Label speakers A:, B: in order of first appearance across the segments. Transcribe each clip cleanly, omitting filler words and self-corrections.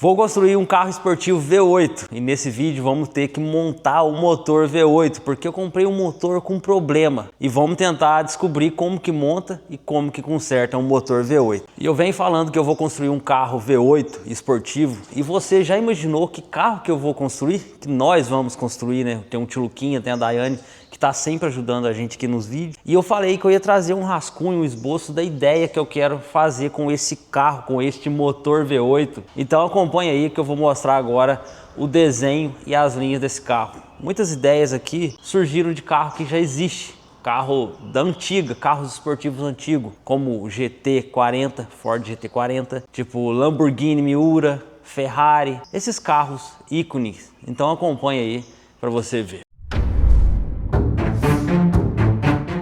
A: Vou construir um carro esportivo V8 e nesse vídeo vamos ter que montar o motor V8 porque eu comprei um motor com problema e vamos tentar descobrir como que monta e como que conserta um motor V8. E eu venho falando que eu vou construir um carro V8 esportivo e você já imaginou que carro que eu vou construir? Que nós vamos construir, né? Tem um tio Luquinha, tem a Daiane que está sempre ajudando a gente aqui nos vídeos. E eu falei que eu ia trazer um rascunho, um esboço da ideia que eu quero fazer com esse carro, com este motor V8. Então acompanha aí que eu vou mostrar agora o desenho e as linhas desse carro. Muitas ideias aqui surgiram de carro que já existe. Carro da antiga, carros esportivos antigos, como o GT40, Ford GT40, tipo Lamborghini Miura, Ferrari, esses carros ícones. Então acompanha aí para você ver.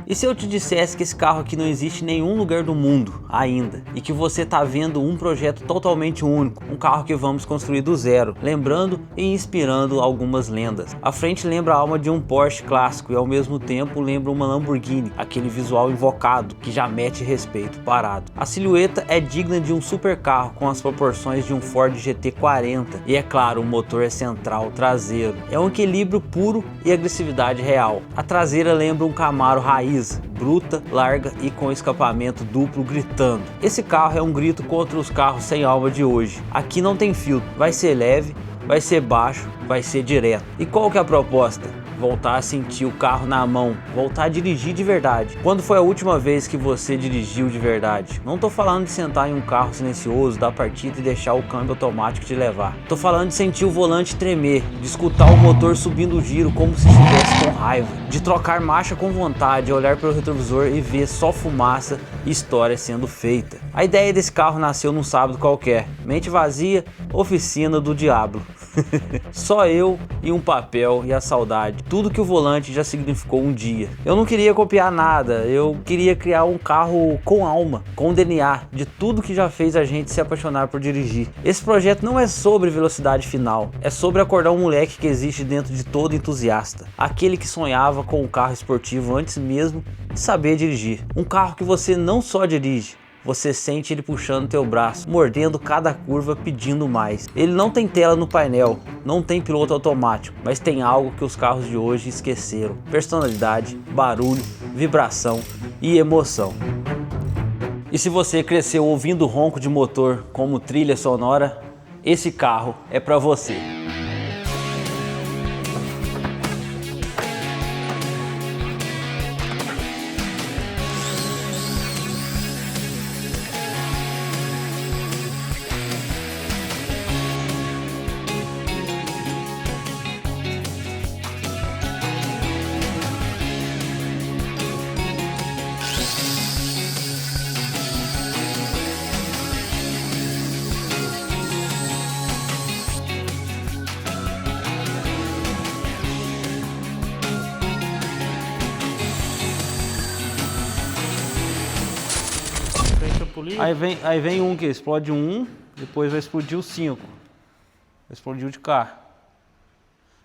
A: E se eu te dissesse que esse carro aqui não existe em nenhum lugar do mundo ainda e que você está vendo um projeto totalmente único, um carro que vamos construir do zero, lembrando e inspirando algumas lendas. A frente lembra a alma de um Porsche clássico e ao mesmo tempo lembra uma Lamborghini, aquele visual invocado que já mete respeito parado. A silhueta é digna de um supercarro com as proporções de um Ford GT40 e é claro, o motor é central traseiro. É um equilíbrio puro e agressividade real. A traseira lembra um Camaro raiz, bruta, larga e com escapamento duplo gritando. Esse carro é um grito contra os carros sem alma de hoje. Aqui não tem filtro, vai ser leve, vai ser baixo, vai ser direto. E qual que é a proposta? Voltar a sentir o carro na mão, voltar a dirigir de verdade. Quando foi a última vez que você dirigiu de verdade? Não tô falando de sentar em um carro silencioso, dar partida e deixar o câmbio automático te levar. Tô falando de sentir o volante tremer, de escutar o motor subindo o giro como se estivesse com raiva, de trocar marcha com vontade, olhar pelo retrovisor e ver só fumaça e história sendo feita. A ideia desse carro nasceu num sábado qualquer, mente vazia, oficina do diabo. Só eu e um papel e a saudade, tudo que o volante já significou um dia. Eu não queria copiar nada, eu queria criar um carro com alma, com DNA, de tudo que já fez a gente se apaixonar por dirigir. Esse projeto não é sobre velocidade final, é sobre acordar um moleque que existe dentro de todo entusiasta, aquele que sonhava com um carro esportivo antes mesmo de saber dirigir. Um carro que você não só dirige, você sente ele puxando teu braço, mordendo cada curva pedindo mais. Ele não tem tela no painel, não tem piloto automático, mas tem algo que os carros de hoje esqueceram: personalidade, barulho, vibração e emoção. E se você cresceu ouvindo ronco de motor como trilha sonora, esse carro é para você. Aí vem um que explode um, depois vai explodir o 5. Explodiu de cá.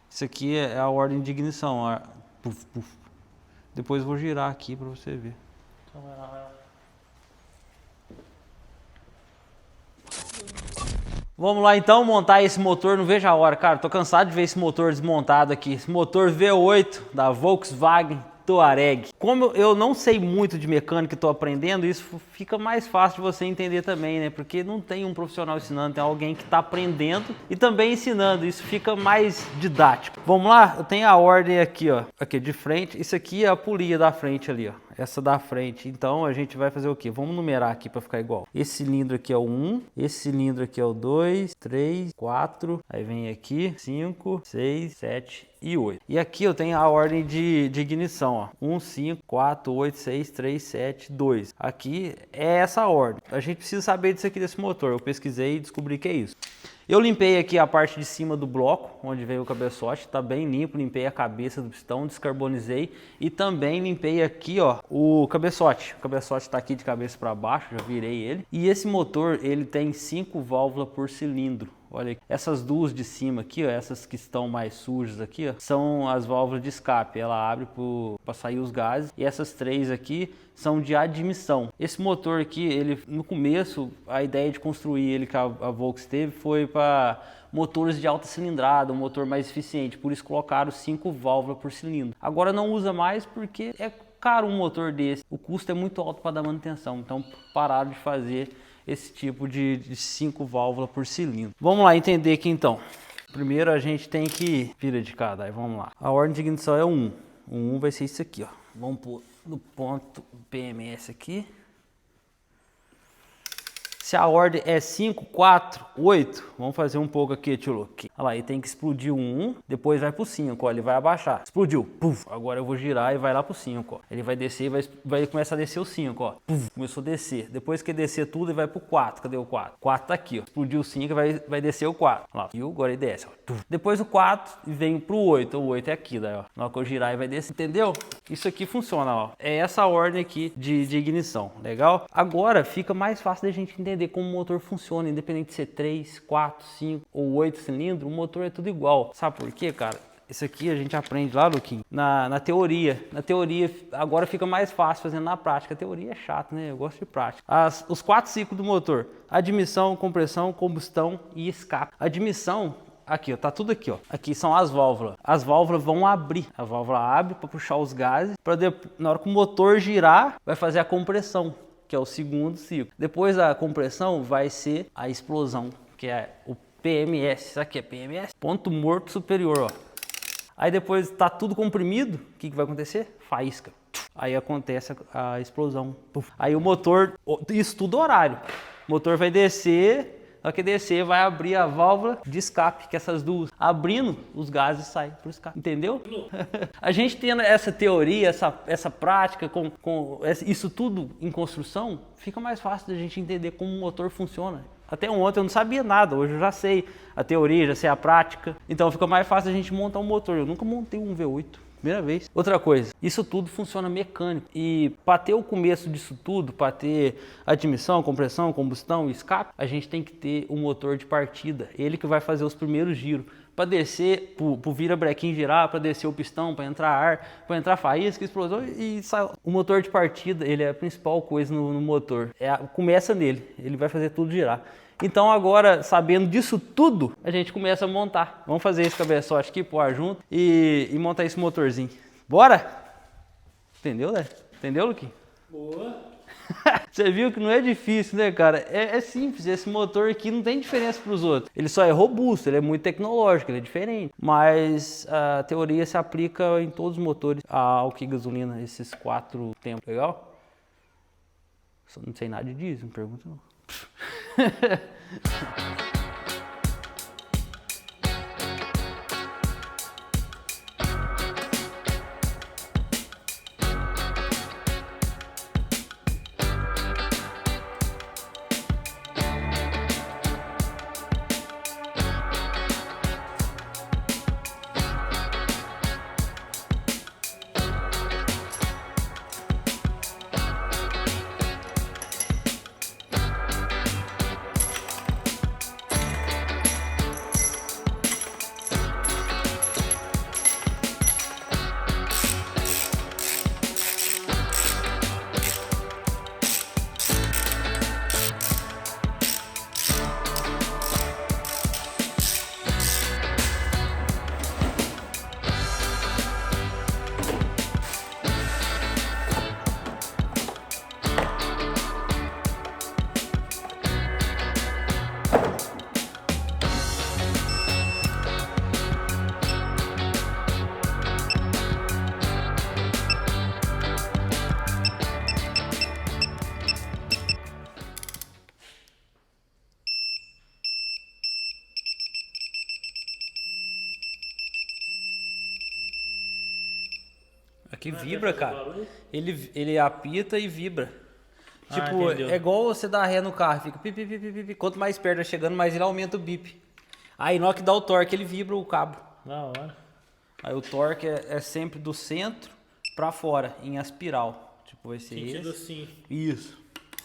A: Isso aqui é a ordem de ignição. Puf, puf. Depois eu vou girar aqui para você ver. Então, vai lá. Vamos lá então montar esse motor, não vejo a hora, cara. Tô cansado de ver esse motor desmontado aqui. Esse motor V8 da Volkswagen Touareg. Como eu não sei muito de mecânica e estou aprendendo, isso fica mais fácil de você entender também, né? Porque não tem um profissional ensinando, tem alguém que está aprendendo e também ensinando. Isso fica mais didático. Vamos lá? Eu tenho a ordem aqui, ó. Aqui de frente. Isso aqui é a polia da frente ali, ó. Essa da frente. Então a gente vai fazer o quê? Vamos numerar aqui para ficar igual. Esse cilindro aqui é o 1, esse cilindro aqui é o 2, 3, 4, aí vem aqui 5, 6, 7 e 8. E aqui eu tenho a ordem de ignição, ó. 1, 5, 4, 8, 6, 3, 7, 2. Aqui é essa ordem. A gente precisa saber disso aqui desse motor. Eu pesquisei e descobri que é isso. Eu limpei aqui a parte de cima do bloco, onde veio o cabeçote, tá bem limpo, limpei a cabeça do pistão, descarbonizei e também limpei aqui, ó, o cabeçote. O cabeçote tá aqui de cabeça para baixo, já virei ele. E esse motor, ele tem 5 válvulas por cilindro. Olha, essas duas de cima aqui, ó, essas que estão mais sujas aqui, ó, são as válvulas de escape. Ela abre para sair os gases. E essas três aqui são de admissão. Esse motor aqui, ele no começo, a ideia de construir ele que a Volks teve foi para motores de alta cilindrada, um motor mais eficiente. Por isso colocaram 5 válvulas por cilindro. Agora não usa mais porque é caro um motor desse. O custo é muito alto para dar manutenção. Então pararam de fazer esse tipo de 5 válvulas por cilindro. Vamos lá entender aqui então. Primeiro a gente tem que... Vira de cada, aí vamos lá. A ordem de ignição é 1. O 1 vai ser isso aqui, ó. Vamos pôr no ponto PMS aqui. Se a ordem é 5, 4, 8, vamos fazer um pouco aqui, tio Luke. Olha lá, ele tem que explodir o 1, depois vai pro 5, ó, ele vai abaixar. Explodiu, puf. Agora eu vou girar e vai lá pro 5, ó. Ele vai descer e vai começar a descer o 5, ó. Puf, começou a descer. Depois que descer tudo, ele vai pro 4. Cadê o 4? O 4 tá aqui, ó. Explodiu o 5 e vai descer o 4. Olha lá, viu? Agora ele desce, ó. Puf. Depois o 4 e vem pro 8. O 8 é aqui, daí, ó. Na hora que eu girar, ele vai descer. Entendeu? Isso aqui funciona, ó. É essa ordem aqui de ignição. Legal? Agora fica mais fácil da gente entender como o motor funciona, independente de ser 3, 4, 5 ou 8 cilindros, o motor é tudo igual. Sabe por quê, cara? Isso aqui a gente aprende lá, Luquinho, na teoria. Na teoria, agora fica mais fácil fazendo na prática. A teoria é chata, né? Eu gosto de prática. Os 4 ciclos do motor: admissão, compressão, combustão e escape. Admissão, aqui, ó, tá tudo aqui, ó. Aqui são as válvulas. As válvulas vão abrir. A válvula abre para puxar os gases, para na hora que o motor girar, vai fazer a compressão, que é o segundo ciclo. Depois da compressão vai ser a explosão, que é o PMS. Isso aqui é PMS, ponto morto superior, ó. Aí depois tá tudo comprimido, o que vai acontecer? Faísca. Aí acontece a explosão. Aí o motor, isso tudo horário. O motor vai descer, na hora que descer vai abrir a válvula de escape, que é essas duas. Abrindo, os gases saem por escape. Entendeu? A gente tendo essa teoria, essa prática, com isso tudo em construção, fica mais fácil da gente entender como o motor funciona. Até ontem eu não sabia nada, hoje eu já sei a teoria, já sei a prática. Então fica mais fácil a gente montar um motor. Eu nunca montei um V8. Primeira vez. Outra coisa, isso tudo funciona mecânico. E para ter o começo disso tudo, para ter admissão, compressão, combustão e escape, a gente tem que ter um motor de partida. Ele que vai fazer os primeiros giros. Para descer, para virabrequim girar, para descer o pistão, para entrar ar, para entrar faísca, explosão e sai. O motor de partida, ele é a principal coisa no motor. Começa nele, ele vai fazer tudo girar. Então agora, sabendo disso tudo, a gente começa a montar. Vamos fazer esse cabeçote aqui, pôr ar junto e montar esse motorzinho. Bora? Entendeu, né? Entendeu, Luquinho?
B: Boa!
A: Você viu que não é difícil, né, cara? É simples, esse motor aqui não tem diferença para os outros. Ele só é robusto, ele é muito tecnológico, ele é diferente. Mas a teoria se aplica em todos os motores a álcool e gasolina, esses 4 tempos. Legal? Só não sei nada de diesel, não pergunta não. Aqui vibra, cara. Ele apita e vibra. Tipo, é igual você dar ré no carro, fica pi, pi, pi, pi, pi. Quanto mais perto vai chegando, mais ele aumenta o bip. Aí na hora que dá o torque, ele vibra o cabo.
B: Da hora.
A: Aí o torque é sempre do centro pra fora, em espiral. Tipo, vai ser
B: Sentido
A: esse.
B: assim.
A: Isso.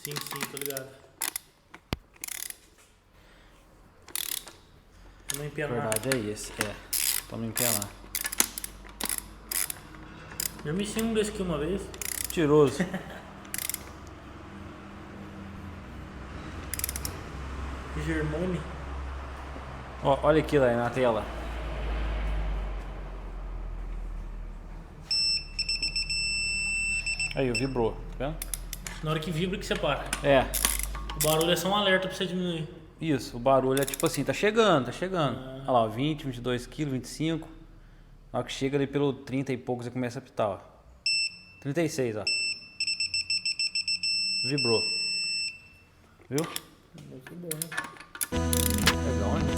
B: Sim, tô ligado. Não
A: Na
B: empenar.
A: verdade é esse, pra não empenar.
B: Eu me um desse aqui uma vez.
A: Tiroso.
B: Germone.
A: Ó, olha aqui lá na tela. Aí, vibrou, tá vendo?
B: Na hora que vibra que você para.
A: É,
B: O barulho é só um alerta pra você diminuir.
A: isso, o barulho é tipo assim, tá chegando, tá chegando. Olha lá, ó, 20, 22 quilos, 25. Na hora que chega ali pelo 30 e pouco, você começa a apitar, ó. 36, ó. Vibrou. Viu?
B: Muito bom, né?
A: Legal, né?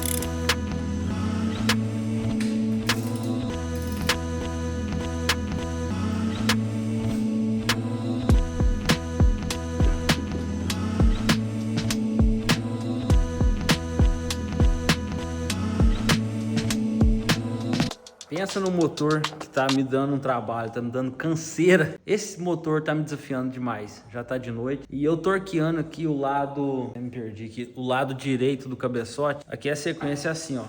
A: Pensa no motor que tá me dando um trabalho, tá me dando canseira. Esse motor tá me desafiando demais. Já tá de noite. E eu torqueando aqui o lado... Eu me perdi aqui. O lado direito do cabeçote. Aqui a sequência é assim, ó.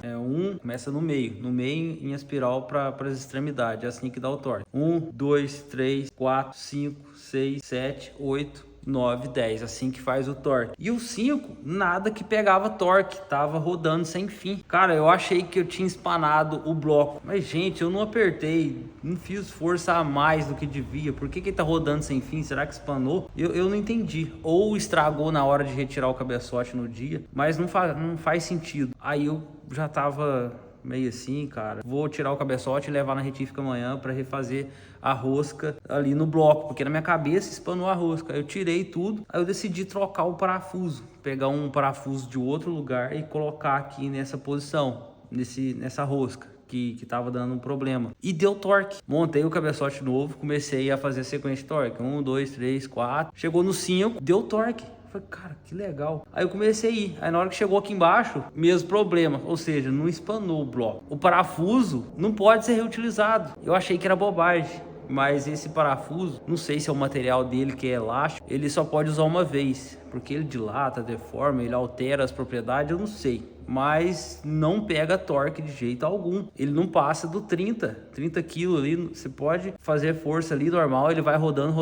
A: Começa no meio. No meio em espiral para as extremidades. É assim que dá o torque. 1, 2, 3, 4, 5, 6, 7, 8... 9, 10, assim que faz o torque. E o 5, nada que pegava torque, tava rodando sem fim. Cara, eu achei que eu tinha espanado o bloco, mas gente, eu não apertei, não fiz força a mais do que devia. Por que que ele tá rodando sem fim? Será que espanou? Eu não entendi. Ou estragou na hora de retirar o cabeçote no dia, mas não faz sentido. Aí eu já tava meio assim, cara, vou tirar o cabeçote e levar na retífica amanhã para refazer a rosca ali no bloco, porque na minha cabeça espanou a rosca. Eu tirei tudo, aí eu decidi trocar o parafuso, pegar um parafuso de outro lugar e colocar aqui nessa posição, nessa rosca que tava dando um problema. E deu torque. Montei o cabeçote novo, comecei a fazer a sequência de torque. 1, 2, 3, 4. Chegou no 5, deu torque. Falei, cara, que legal. Aí eu comecei a ir. Aí na hora que chegou aqui embaixo, mesmo problema. Ou seja, não espanou o bloco. O parafuso não pode ser reutilizado. Eu achei que era bobagem. Mas esse parafuso, não sei se é o material dele que é elástico, ele só pode usar uma vez. Porque ele dilata, deforma, ele altera as propriedades, eu não sei. Mas não pega torque de jeito algum. Ele não passa do 30 quilos ali. Você pode fazer força ali normal, ele vai rodando,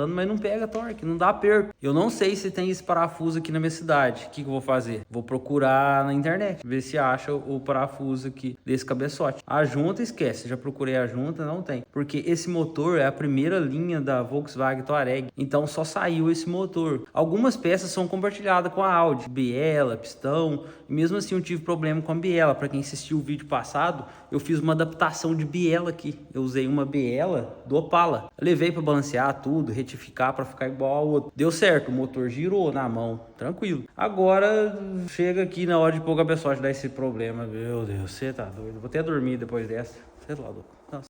A: mas não pega torque, não dá aperto. Eu não sei se tem esse parafuso aqui na minha cidade. O que eu vou fazer? Vou procurar na internet, ver se acha o parafuso aqui desse cabeçote. A junta, esquece, já procurei a junta, não tem. Porque esse motor é a primeira linha da Volkswagen Touareg, então só saiu esse motor. Algumas peças são compartilhadas com a Audi, biela, pistão, e mesmo assim eu tive problema com a biela. Para quem assistiu o vídeo passado, eu fiz uma adaptação de biela aqui. Eu usei uma biela do Opala. Eu levei para balancear tudo, retificar para ficar igual ao outro. Deu certo, o motor girou na mão, tranquilo. Agora chega aqui na hora de pôr o cabeçote, dá esse problema. Meu Deus, você tá doido. Vou até dormir depois dessa. Você tá louco. Nossa.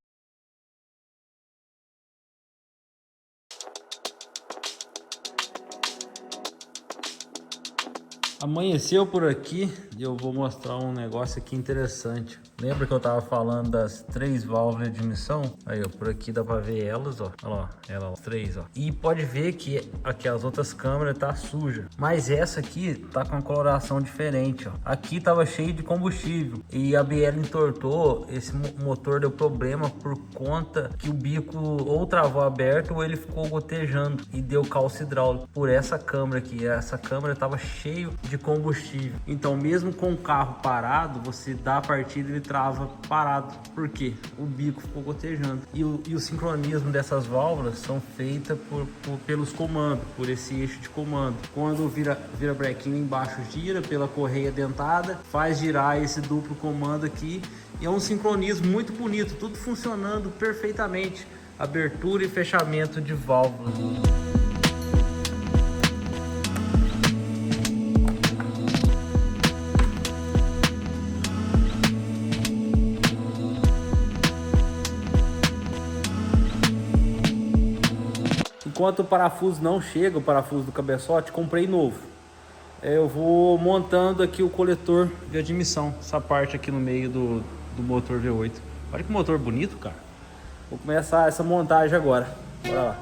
A: Amanheceu por aqui e eu vou mostrar um negócio aqui interessante. Lembra que eu tava falando das 3 válvulas de admissão? Aí, ó, por aqui dá pra ver elas, ó. Olha lá, elas, 3, ó. E pode ver que aqui as outras câmeras tá suja. Mas essa aqui tá com uma coloração diferente, ó. Aqui tava cheio de combustível e a biela entortou. Esse motor deu problema por conta que o bico ou travou aberto ou ele ficou gotejando e deu calço hidráulico por essa câmera aqui. Essa câmera tava cheio de combustível. Então, mesmo com o carro parado, você dá a partida e ele trava parado. Por quê? O bico ficou gotejando. E o sincronismo dessas válvulas são feitas pelos comandos, por esse eixo de comando. Quando vira brequinho embaixo, gira pela correia dentada, faz girar esse duplo comando aqui. E é um sincronismo muito bonito, tudo funcionando perfeitamente. Abertura e fechamento de válvulas. Enquanto o parafuso não chega, o parafuso do cabeçote, comprei novo. Eu vou montando aqui o coletor de admissão, essa parte aqui no meio do motor V8. Olha que motor bonito, cara. Vou começar essa montagem agora. Bora lá.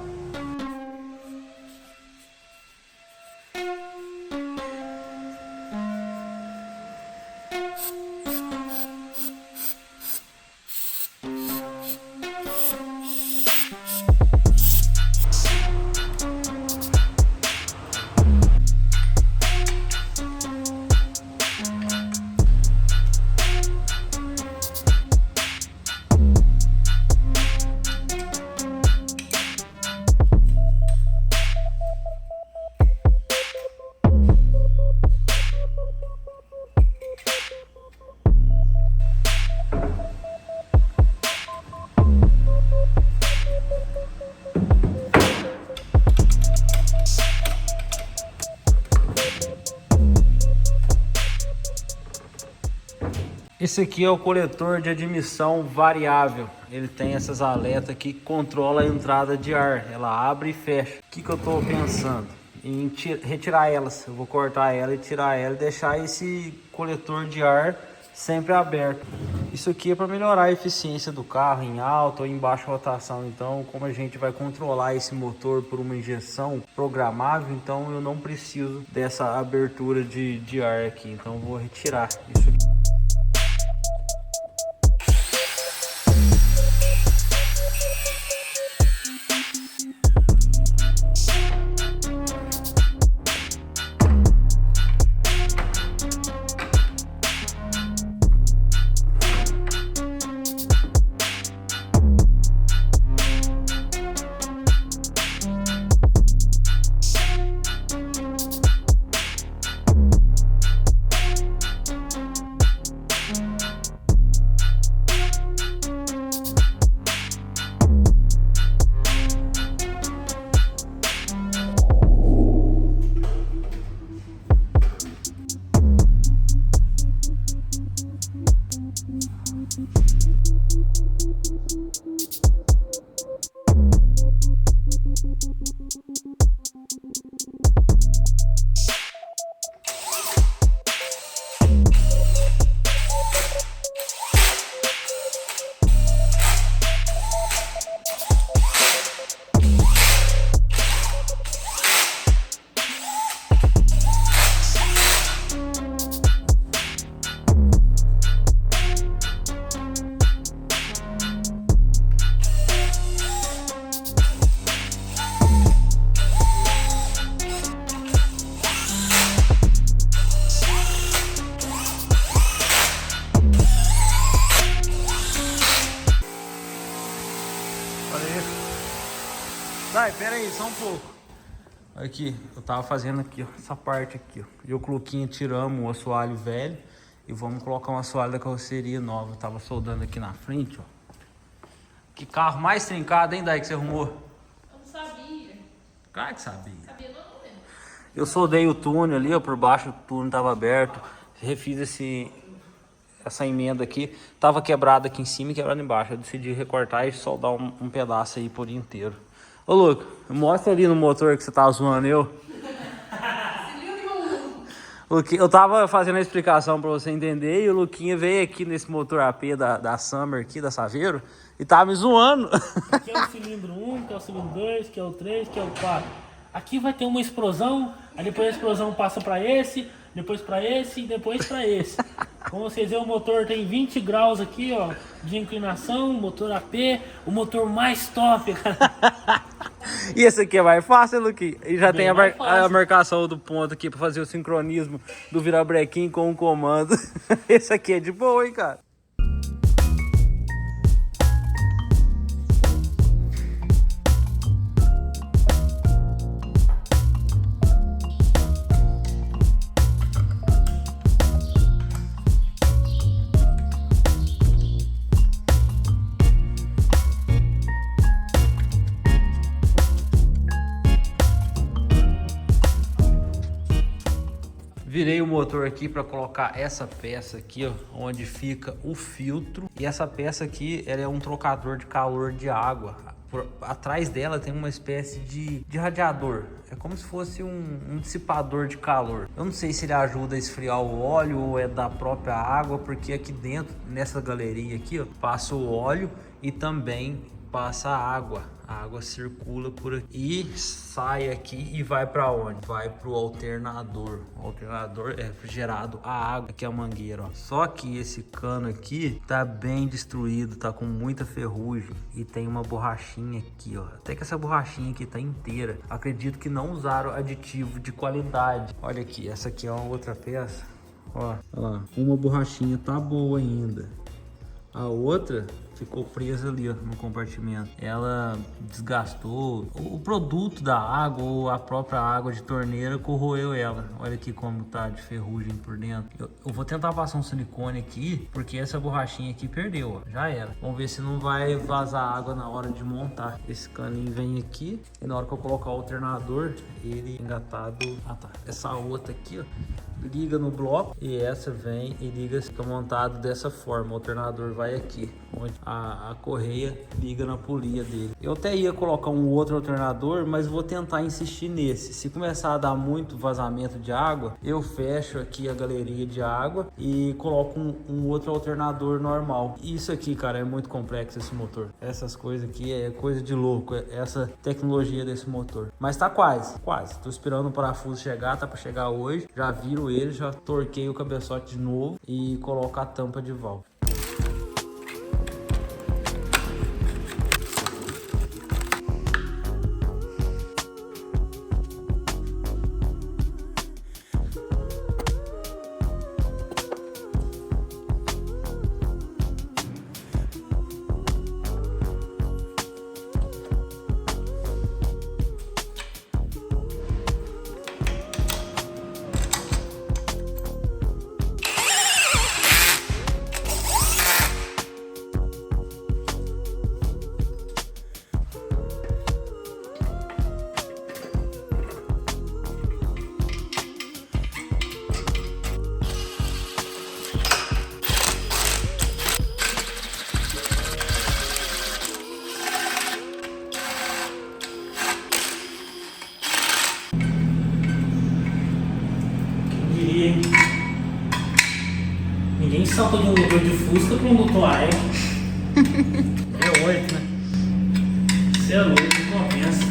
A: Esse aqui é o coletor de admissão variável. Ele tem essas aletas aqui que controla a entrada de ar. Ela abre e fecha. O que eu estou pensando? Em retirar elas. Eu vou cortar ela e tirar ela e deixar esse coletor de ar sempre aberto. Isso aqui é para melhorar a eficiência do carro em alta ou em baixa rotação. Então, como a gente vai controlar esse motor por uma injeção programável, então eu não preciso dessa abertura de ar aqui. Então eu vou retirar isso aqui. Vai, pera aí, só um pouco. Aqui, eu tava fazendo aqui, ó, essa parte aqui, ó. Eu e o Cluquinha tiramos o assoalho velho e vamos colocar um assoalho da carroceria nova. Eu tava soldando aqui na frente, ó. Que carro mais trincado, hein, Dai, que você arrumou?
C: Eu não sabia.
A: Claro que sabia.
C: Sabia não, né?
A: Eu soldei o túnel ali, ó, por baixo o túnel tava aberto. Refiz essa emenda aqui. Tava quebrada aqui em cima e quebrada embaixo. Eu decidi recortar e soldar um pedaço aí por inteiro. Ô, Luca, mostra ali no motor que você tá zoando eu. Eu tava fazendo a explicação pra você entender e o Luquinha veio aqui nesse motor AP da Summer aqui, da Saveiro, e tava me zoando.
B: Aqui é o cilindro 1, que é o cilindro 2, que é o 3, que é o 4. Aqui vai ter uma explosão, aí depois a explosão passa pra esse, depois pra esse e depois pra esse. Como vocês veem, o motor tem 20 graus aqui, ó, de inclinação, motor AP, o motor mais top, cara.
A: E esse aqui é mais fácil, Luquinha. E já
B: Bem
A: tem
B: mais
A: a
B: fácil.
A: marcação do ponto aqui pra fazer o sincronismo do virabrequim com o comando. Esse aqui é de boa, hein, cara. Virei o motor aqui para colocar essa peça aqui, ó, onde fica o filtro. E essa peça aqui, ela é um trocador de calor de água. Atrás dela tem uma espécie de radiador. É como se fosse um dissipador de calor. Eu não sei se ele ajuda a esfriar o óleo ou é da própria água, porque aqui dentro, nessa galeria aqui, ó, passa o óleo e também passa a água. A água circula por aqui e sai aqui e vai para onde? Vai pro alternador. O alternador é gerado a água, que é a mangueira, ó. Só que esse cano aqui tá bem destruído, tá com muita ferrugem e tem uma borrachinha aqui, ó. Até que essa borrachinha aqui tá inteira. Acredito que não usaram aditivo de qualidade. Olha aqui, essa aqui é uma outra peça. Ó, olha lá. Uma borrachinha tá boa ainda. A outra ficou presa ali, ó, no compartimento. Ela desgastou. O produto da água ou a própria água de torneira corroeu ela. Olha aqui como tá de ferrugem por dentro. Eu vou tentar passar um silicone aqui, porque essa borrachinha aqui perdeu, ó. Já era. Vamos ver se não vai vazar água na hora de montar. Esse caninho vem aqui e na hora que eu colocar o alternador, ele engatado... Ah, tá. Essa outra aqui, ó, liga no bloco e essa vem e liga, fica montado dessa forma. O alternador vai aqui, onde a correia liga na polia dele. Eu até ia colocar um outro alternador, mas vou tentar insistir nesse. Se começar a dar muito vazamento de água, eu fecho aqui a galeria de água e coloco um outro alternador normal. Isso aqui, cara, é muito complexo esse motor. Essas coisas aqui é coisa de louco, essa tecnologia desse motor. Mas tá quase. Tô esperando o parafuso chegar, tá pra chegar hoje. Já viro ele, já torquei o cabeçote de novo e coloco a tampa de válvula.
B: Ninguém salta de um motor de Fusca para um motor AE.
A: É 8, né?
B: Você é louco, compensa.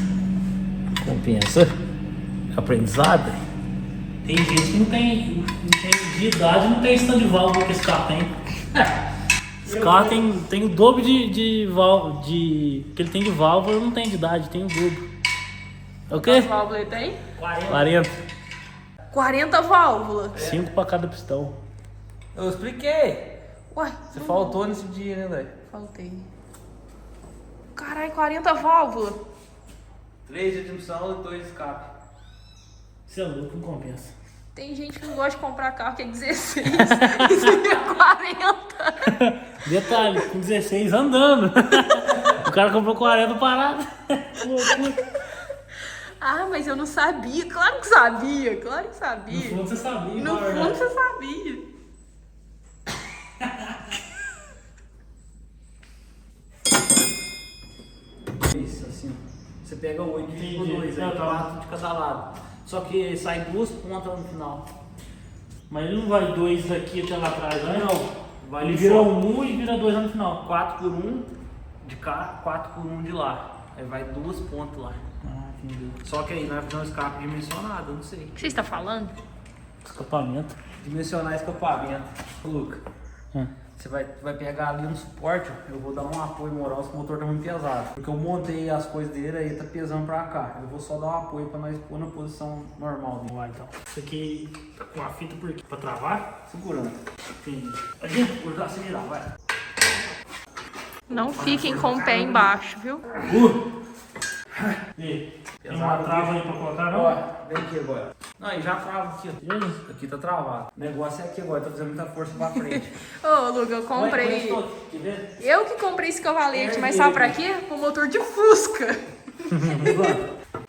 A: Compensa. Aprendizado.
B: Tem gente que não tem de idade, não tem stand de válvula que esse carro tem. Esse carro tem o dobro de válvula que ele tem de válvula, não tem de idade, tem o dobro. É o quê?
D: Quantas válvulas ele tem?
B: 40.
D: 40 válvulas.
B: 5 para cada pistão.
A: Eu expliquei.
D: Uai,
A: Você faltou nesse dia, né, velho?
D: faltei. Caralho, 40 válvulas.
A: 3 de admissão e 2 de escape.
B: Você é louco, não compensa.
D: Tem gente que não gosta de comprar carro que é 16. Isso aqui é 40.
B: Detalhe, com 16 andando. O cara comprou 40 parado. Loucura.
D: Ah, mas eu não sabia. Claro que sabia. Claro que
B: No
D: sabia.
B: fundo você sabia,
D: No
B: na verdade.
D: fundo você sabia.
A: Isso, assim. Você pega 8 e
B: Entendi.
A: 2, aí 4 de cada lado.
B: Só que sai 2 pontas no final. Mas ele não vai 2 daqui até lá atrás, né?
A: Vai
B: Ele
A: no
B: vira
A: foco.
B: 1 e vira 2 lá no final.
A: 4 por 1 de cá, 4 por 1 de lá. Aí vai 2 pontas lá.
B: Ah, entendi.
A: Só que aí nós vamos fazer um escape dimensionado, eu não sei.
D: O que você está falando?
B: Escapamento.
A: Dimensionar escapamento. Luca,
B: Ah.
A: você vai pegar ali no suporte, ó, eu vou dar um apoio moral, esse motor tá muito pesado. Porque eu montei as coisas dele, aí tá pesando pra cá. Eu vou só dar um apoio pra nós pôr na posição normal dele.
B: Vamos lá então. Isso aqui tá com a fita por quê? Pra travar?
A: Segurando.
B: Entendi. Aqui, vou dar se virar, vai.
D: Não fiquem com o pé embaixo, viu?
B: E, tem uma trava aí pra colocar, não?
A: Ó, vem aqui agora. Não, e já trava aqui, ó.
B: Beleza.
A: Aqui tá travado. O negócio é aqui agora, tá fazendo muita força pra frente.
D: Ô, Luca, eu comprei.
B: Quer ver?
D: Eu que comprei esse cavalete, mas sabe pra quê? O motor de Fusca.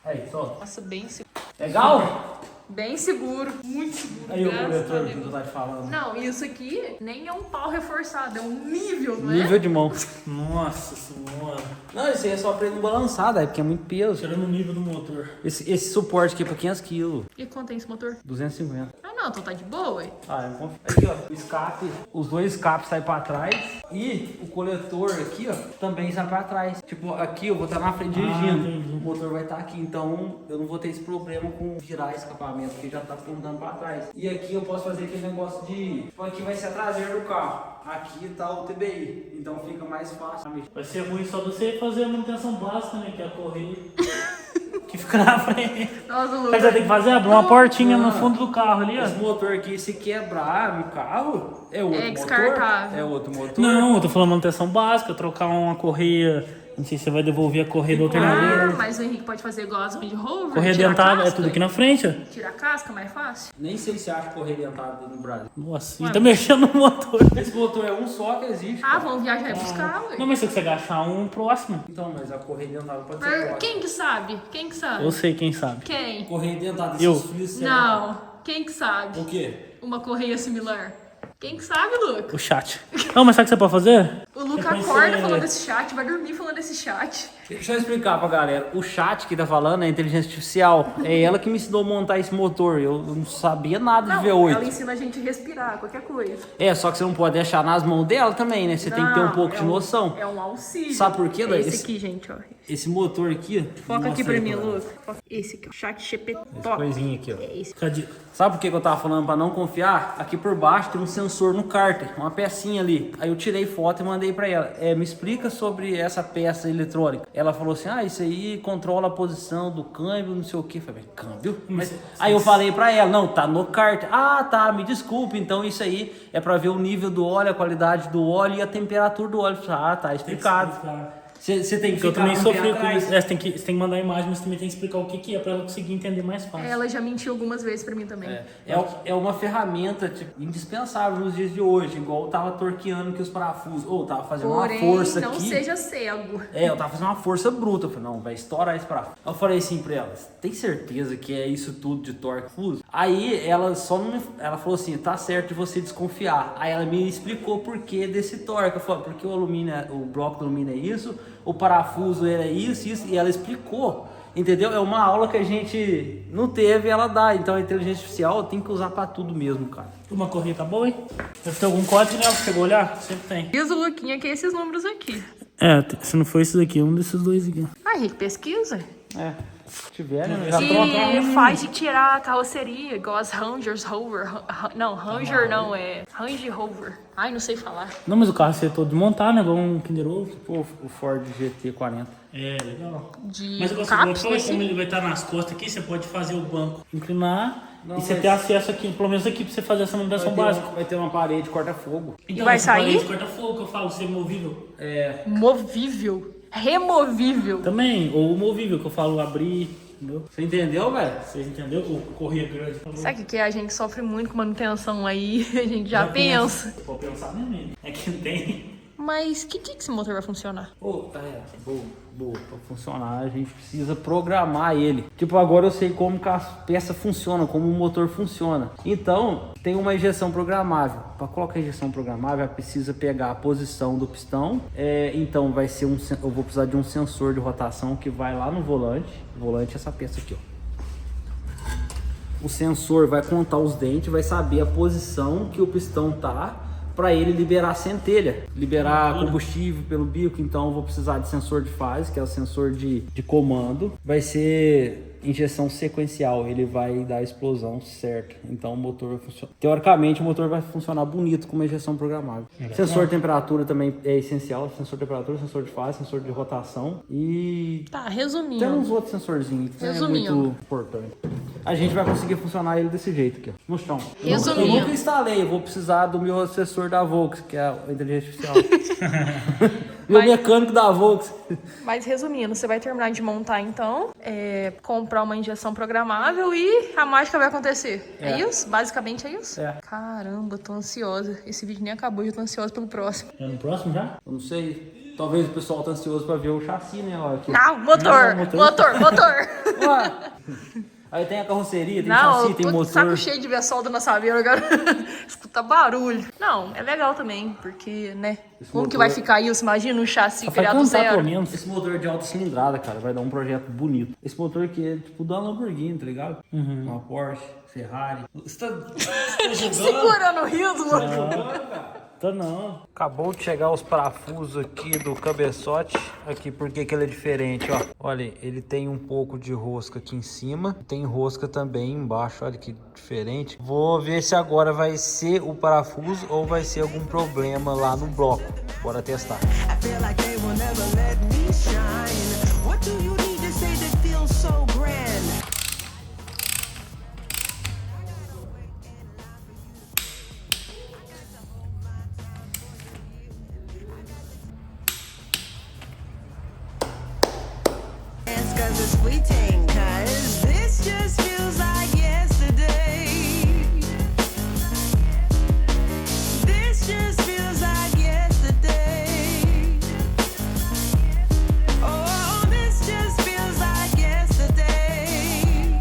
A: Aí, solta.
D: Nossa, bem seguro.
A: Legal?
D: Bem seguro. Muito seguro.
A: Aí o
D: graças a
A: coletor que
D: Deus.
A: tu tá te falando.
D: Não, isso aqui nem é um pau reforçado, é um nível, não é?
A: Nível de mão.
B: Nossa senhora.
A: Não, isso aí é só pra ele não balançar, daí, porque é muito peso.
B: Tirando o nível do motor.
A: Esse suporte aqui é pra 500 kg,
D: E quanto tem esse motor?
A: 250.
D: Ah, não, então tá de boa, ué.
A: Ah, eu confio. Aqui, ó, o escape, os dois escapes saem pra trás e o coletor aqui, ó, também sai pra trás. Tipo, aqui eu vou estar na frente dirigindo,
B: entendi.
A: o motor vai estar aqui, então eu não vou ter esse problema com virar escapamento, porque já tá apontando pra trás. E aqui eu posso fazer aquele negócio de, tipo, aqui vai ser a traseira do carro, aqui tá o TBI, então fica mais fácil.
B: Vai ser ruim só você fazer a manutenção básica, né? Que é a correia. Que fica na frente.
D: Nossa,
B: Mas
D: Luca.
B: você tem que fazer abrir uma portinha no fundo do carro ali,
A: Esse
B: ó.
A: motor aqui, se quebrar no carro, é outro motor.
D: descartável.
A: É outro motor.
B: Não, eu tô falando manutenção básica, trocar uma correia. Não sei se você vai devolver a correia do
D: Ah,
B: alternador.
D: mas o Henrique pode fazer igual as Range Rover.
B: Correia
D: tirar a
B: dentada é
D: casca.
B: tudo aqui na frente, ó.
D: Tira a casca, mais fácil.
A: Nem sei se acha correia dentada no Brasil.
B: Nossa,
D: Ué,
B: e tá mexendo no motor.
A: Esse motor é um só que existe.
D: Ah, vamos viajar e buscar, ué.
B: Não, mas se você achar um próximo,
A: Então, mas a correia dentada pode ser
D: Mas
A: próxima.
D: quem que sabe? Quem que sabe?
B: eu sei quem sabe.
D: Quem?
A: Correia dentada,
B: Eu.
A: esses fios.
D: Não. Quem que sabe?
B: O quê?
D: Uma correia similar. Quem que sabe, Luca?
B: O chat. Não, mas sabe o que você pode fazer?
D: O Luca
B: Depois
D: acorda
B: você-
D: falando desse chat, vai dormir falando desse chat.
A: Deixa eu explicar pra galera. O chat que tá falando é a inteligência artificial. É ela que me ensinou a montar esse motor. Eu não sabia nada de
D: Não, ela
A: V8.
D: ensina a gente a respirar, qualquer coisa.
A: É, só que você não pode deixar nas mãos dela também, né? Você tem que ter um pouco de noção.
D: É um auxílio.
A: Sabe por quê, Dani?
D: Esse aqui, gente, ó.
A: Esse motor aqui...
D: Foca aqui
A: mostra
D: pra
A: aí
D: mim,
A: ela.
D: Luca. Foca. Esse aqui, ó. Chat GPT
A: Esse
D: top.
A: coisinha aqui, ó.
D: É esse.
B: Cadê?
A: Sabe por que eu tava falando pra não confiar? Aqui por baixo tem um sensor no cárter, uma pecinha ali. Aí eu tirei foto e mandei pra ela. Me explica sobre essa peça eletrônica. Ela falou assim, isso aí controla a posição do câmbio, não sei o que. Eu falei, câmbio? Aí eu falei pra ela, não, tá no cárter. Ah, tá, me desculpe. Então isso aí é pra ver o nível do óleo, a qualidade do óleo e a temperatura do óleo. Ah, tá explicado. Você tem que
B: Eu
A: ficar
B: também
A: com o pé
B: sofri com
A: atrás.
B: isso. Você tem que mandar a imagem, mas também tem que explicar o que é pra ela conseguir entender mais fácil.
D: Ela já mentiu algumas vezes pra mim também.
A: É uma ferramenta tipo, indispensável nos dias de hoje, igual eu tava torqueando aqui os parafusos, ou tava fazendo
D: Porém,
A: uma força
D: não
A: aqui.
D: seja cego.
A: Eu tava fazendo uma força bruta. Eu falei, não, vai estourar esse parafuso. Eu falei assim pra ela, tem certeza que é isso tudo de torque fuso? Aí ela só não me... Ela falou assim, tá certo de você desconfiar. Aí ela me explicou por que desse torque. Eu falei, porque o alumínio, o bloco do alumínio é isso, o parafuso era isso, e ela explicou. Entendeu? É uma aula que a gente não teve, ela dá. Então a inteligência artificial tem que usar pra tudo mesmo, cara.
B: Uma correia tá boa, hein? Deve ter algum código, né? Você chegou a olhar? Sempre tem.
D: Diz o Luquinha que é esses números aqui.
B: Se não for esse daqui, é um desses dois aqui.
D: Ah, Henrique, pesquisa.
A: Se tiver, né? Já troca.
D: E faz de tirar a carroceria, igual as Rangers Rover. Não, Ranger não, é Range Rover. Ai, não sei falar.
B: Não, mas o carro você é todo de montar, né? Igual um Kinder Ovo.
A: Pô, o Ford GT40.
B: É, legal.
D: De
B: Mas você
D: cápsula,
B: como
D: assim.
B: ele vai estar nas costas aqui, você pode fazer o banco inclinar
A: Não,
B: e você
A: mas-
B: ter acesso aqui, pelo menos aqui, pra você fazer essa manutenção básica.
A: Vai ter uma parede corta-fogo.
B: Então,
D: vai
B: essa
D: sair?
B: parede corta-fogo que eu falo, ser movível.
D: Movível. Removível.
B: Também, ou movível, que eu falo abrir, entendeu?
A: Você entendeu, velho?
B: Vocês entenderam? O correia grande. Falou.
D: Sabe o que é? A gente sofre muito com manutenção aí, a gente já pensa.
B: Pode pensar mesmo. É que não tem.
D: Mas que dia que esse motor vai funcionar?
A: Boa. Pra funcionar, a gente precisa programar ele. Tipo, agora eu sei como que a peça funciona, como o motor funciona. Então, tem uma injeção programável. Para colocar a injeção programável, precisa pegar a posição do pistão. Então, vai ser eu vou precisar de um sensor de rotação que vai lá no volante. O volante é essa peça aqui, ó. O sensor vai contar os dentes, vai saber a posição que o pistão tá, para ele liberar a centelha, liberar combustível pelo bico. Então eu vou precisar de sensor de fase, que é o sensor de comando. Vai ser injeção sequencial, ele vai dar a explosão certo. Então o motor vai funcionar. Teoricamente o motor vai funcionar bonito com uma injeção programável. Sensor de temperatura também é essencial. Sensor de temperatura, sensor de fase, sensor de rotação e
D: Tá,
A: tem
D: resumindo.
A: uns outros sensorzinhos que é
D: Resumindo.
A: muito importante. A gente vai conseguir funcionar ele desse jeito aqui, ó, no chão.
D: Resumindo.
A: Eu nunca instalei, eu vou precisar do meu assessor da Volks, que é a inteligência artificial. Meu mecânico da Volks.
D: Mas resumindo, você vai terminar de montar então, comprar uma injeção programável e a mágica vai acontecer. É isso? Basicamente é isso?
A: É.
D: Caramba, tô ansiosa. Esse vídeo nem acabou, eu já tô ansiosa pelo próximo.
B: É no próximo já?
A: Eu não sei, talvez o pessoal tá ansioso pra ver o chassi, né? Ó, aqui.
D: Não, motor! Motor!
A: Ué. Aí tem a carroceria, tem
D: Não,
A: chassi,
D: eu
A: tem
D: tô de
A: motor.
D: saco cheio de ver solda na saveira agora. Escuta barulho. Não, é legal também, porque, né? Como que
A: motor-
D: vai ficar isso? Imagina um chassi
B: Vai
D: criado do
B: cantar pelo
D: zero.
B: menos.
A: Esse motor de alta cilindrada, cara, vai dar um projeto bonito. Esse motor aqui é tipo da Lamborghini, tá ligado? Uma Porsche, Ferrari. Você tá jogando?
D: Segurando o riso, louco.
B: Tô não.
A: Acabou de chegar os parafusos aqui do cabeçote. Aqui, por que que ele é diferente, ó. Olha, ele tem um pouco de rosca aqui em cima. Tem rosca também embaixo, olha que diferente. Vou ver se agora vai ser o parafuso ou vai ser algum problema lá no bloco. Bora testar.
E: I feel like they will never let me shine. What do you need to say that feels so grand? It's 'cause it's fleeting, 'cause this just feels like yesterday. This just feels like yesterday. Oh, this just feels like yesterday.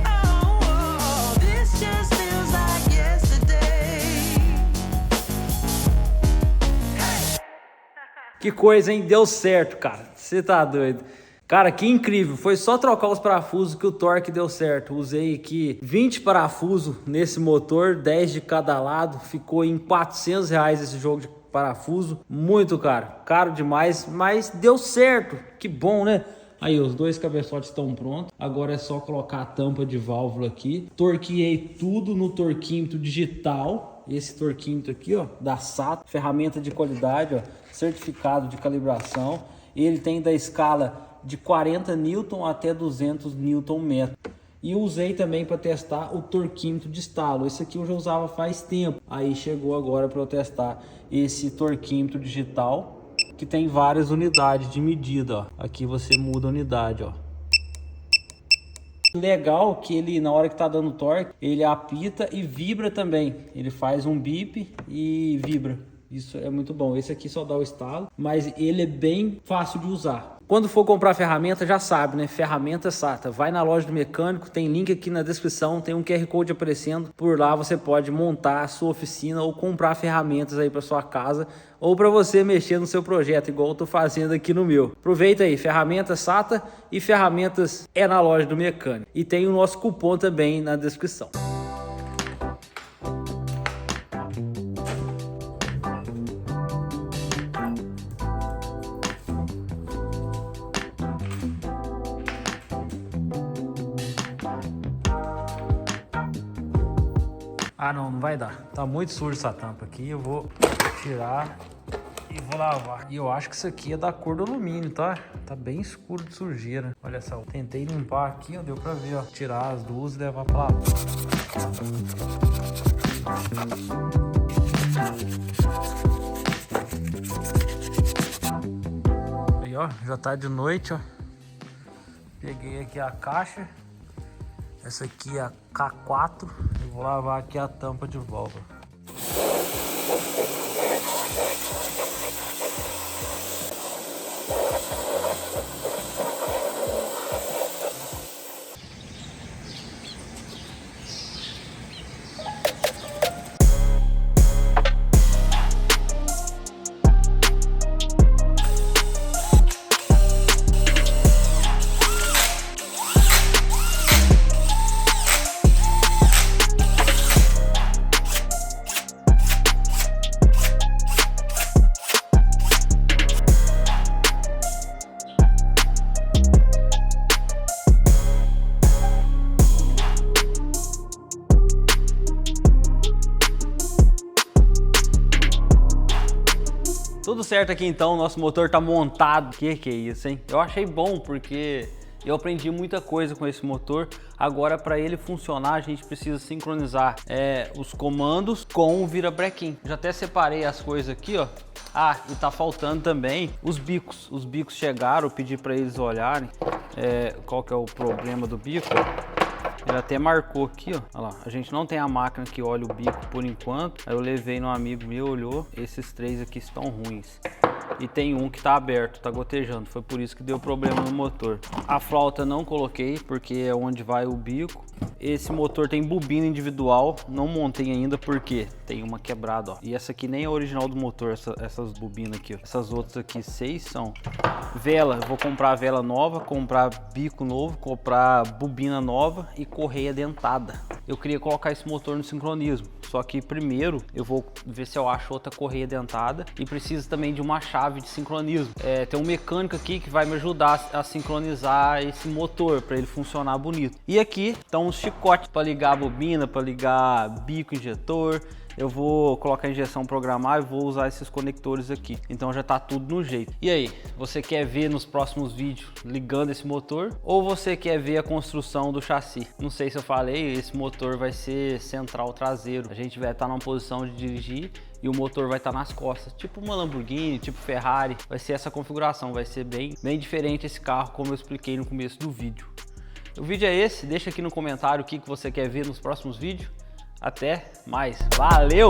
E: Oh,
A: Que coisa, hein? Deu certo, cara. Você tá doido. Cara, que incrível. Foi só trocar os parafusos que o torque deu certo. Usei aqui 20 parafusos nesse motor, 10 de cada lado. Ficou em R$400 esse jogo de parafuso. Muito caro. Caro demais, mas deu certo. Que bom, né? Aí, os dois cabeçotes estão prontos. Agora é só colocar a tampa de válvula aqui. Torqueei tudo no torquímetro digital. Esse torquímetro aqui, ó, da SATA. Ferramenta de qualidade, ó. Certificado de calibração. Ele tem da escala de 40 Newton até 200 Nm. E usei também para testar o torquímetro de estalo. Esse aqui eu já usava faz tempo. Aí chegou agora para eu testar esse torquímetro digital, que tem várias unidades de medida, ó. Aqui você muda a unidade, ó. Legal que ele, na hora que tá dando torque, ele apita e vibra também. Ele faz um bip e vibra. Isso é muito bom. Esse aqui só dá o estalo, mas ele é bem fácil de usar. Quando for comprar ferramenta, já sabe, né? Ferramenta SATA. Vai na loja do mecânico, tem link aqui na descrição, tem um QR Code aparecendo. Por lá você pode montar a sua oficina ou comprar ferramentas aí para sua casa ou para você mexer no seu projeto, igual eu tô fazendo aqui no meu. Aproveita aí, ferramentas SATA e ferramentas é na loja do mecânico. E tem o nosso cupom também na descrição. Ah, não vai dar. Tá muito sujo essa tampa aqui. Eu vou tirar e vou lavar. E eu acho que isso aqui é da cor do alumínio, tá? Tá bem escuro de sujeira. Olha só. Tentei limpar aqui, ó. Deu pra ver, ó. Tirar as duas e levar pra lá. Aí, ó. Já tá de noite, ó. Peguei aqui a caixa. Essa aqui é a K4. Eu vou lavar aqui a tampa de válvula. Tudo certo aqui então, nosso motor tá montado. Que é isso, hein? Eu achei bom porque eu aprendi muita coisa com esse motor. Agora, para ele funcionar, a gente precisa sincronizar os comandos com o virabrequim. Já até separei as coisas aqui, ó. Ah, e tá faltando também os bicos. Os bicos chegaram, eu pedi para eles olharem qual que é o problema do bico. Ele até marcou aqui, ó. Olha lá, a gente não tem a máquina que olha o bico por enquanto. Aí eu levei no amigo meu, olhou. Esses três aqui estão ruins. E tem um que tá aberto, tá gotejando. Foi por isso que deu problema no motor. A flauta não coloquei, porque é onde vai o bico. Esse motor tem bobina individual. Não montei ainda porque tem uma quebrada, ó. E essa aqui nem é original do motor, essas bobinas aqui, ó. Essas outras aqui, 6 são. Vela, eu vou comprar vela nova, comprar bico novo, comprar bobina nova e correia dentada. Eu queria colocar esse motor no sincronismo. Só que primeiro eu vou ver se eu acho outra correia dentada e preciso também de uma chave de sincronismo. Tem um mecânico aqui que vai me ajudar a sincronizar esse motor para ele funcionar bonito. E aqui estão os chicotes para ligar a bobina, para ligar bico injetor. Eu vou colocar a injeção programável e vou usar esses conectores aqui. Então já tá tudo no jeito. E aí, você quer ver nos próximos vídeos ligando esse motor? Ou você quer ver a construção do chassi? Não sei se eu falei, esse motor vai ser central traseiro. A gente vai estar numa posição de dirigir e o motor vai estar nas costas. Tipo uma Lamborghini, tipo Ferrari. Vai ser essa configuração, vai ser bem diferente esse carro, como eu expliquei no começo do vídeo. O vídeo é esse, deixa aqui no comentário o que você quer ver nos próximos vídeos. Até mais, valeu!